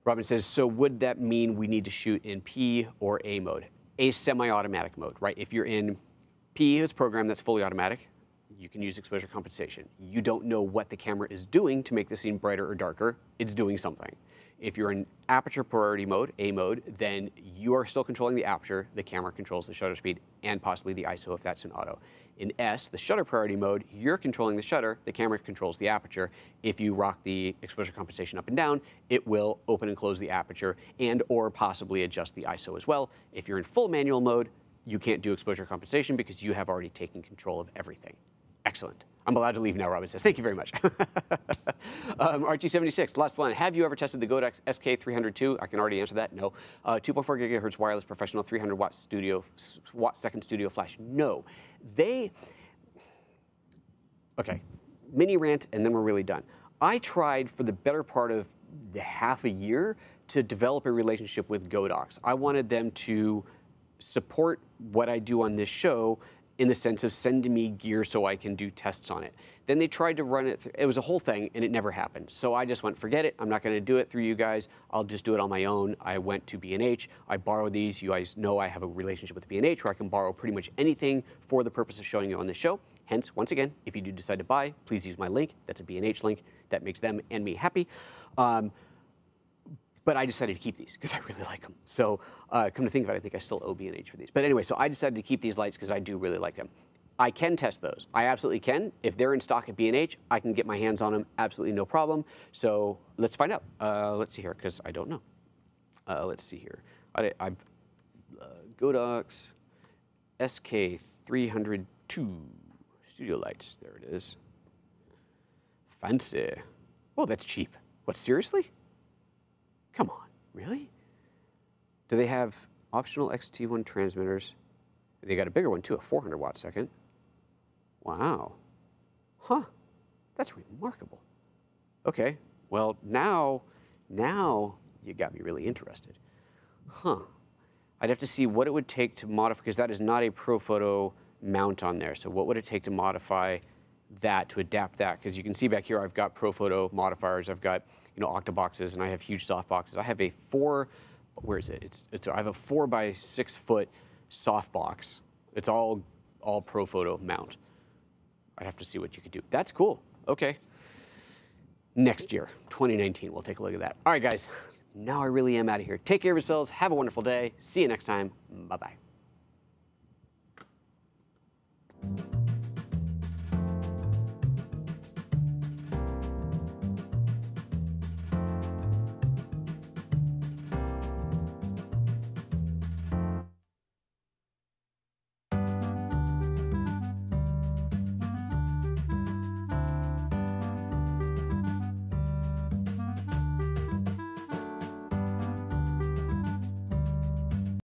Robin says, so would that mean we need to shoot in P or A mode? A semi-automatic mode, right? If you're in P, is program that's fully automatic, you can use exposure compensation. You don't know what the camera is doing to make the scene brighter or darker. It's doing something. If you're in aperture priority mode, A mode, then you are still controlling the aperture. The camera controls the shutter speed and possibly the ISO if that's in auto. In S, the shutter priority mode, you're controlling the shutter. The camera controls the aperture. If you rock the exposure compensation up and down, it will open and close the aperture and or possibly adjust the ISO as well. If you're in full manual mode, you can't do exposure compensation because you have already taken control of everything. Excellent. I'm allowed to leave now, Robin says. Thank you very much. RT76, last one. Have you ever tested the GODOX SK300II? I can already answer that. No. 2.4 gigahertz wireless professional 300 watt-second studio flash. No. Okay. Mini rant, and then we're really done. I tried for the better part of half a year to develop a relationship with GODOX. I wanted them to support what I do on this show in the sense of sending me gear so I can do tests on it. Then they tried to run it, it was a whole thing, and it never happened. So I just went, forget it, I'm not gonna do it through you guys, I'll just do it on my own. I went to B&H, I borrowed these. You guys know I have a relationship with B&H where I can borrow pretty much anything for the purpose of showing you on this show. Hence, once again, if you do decide to buy, please use my link. That's a B&H link. That makes them and me happy. But I decided to keep these because I really like them. So come to think of it, I think I still owe B&H for these. But anyway, so I decided to keep these lights because I do really like them. I can test those. I absolutely can. If they're in stock at B&H, I can get my hands on them, absolutely no problem. So let's find out. Let's see here, because I don't know. Let's see here. I've GODOX SK300II studio lights. There it is. Fancy. Oh, that's cheap. What, seriously? Come on, really? Do they have optional XT1 transmitters? They got a bigger one too, a 400 watt second. Wow. Huh, that's remarkable. Okay, well now you got me really interested. Huh, I'd have to see what it would take to modify, because that is not a ProPhoto mount on there. So what would it take to modify that, to adapt that? Because you can see back here, I've got ProPhoto modifiers, I've got octoboxes, and I have huge soft boxes. I have a where is it? I have a 4 by 6 foot soft box. It's all ProPhoto mount. I'd have to see what you could do. That's cool. Okay. next year, 2019. We'll take a look at that. All right, guys, now I really am out of here. Take care of yourselves. Have a wonderful day. See you next time. Bye-bye.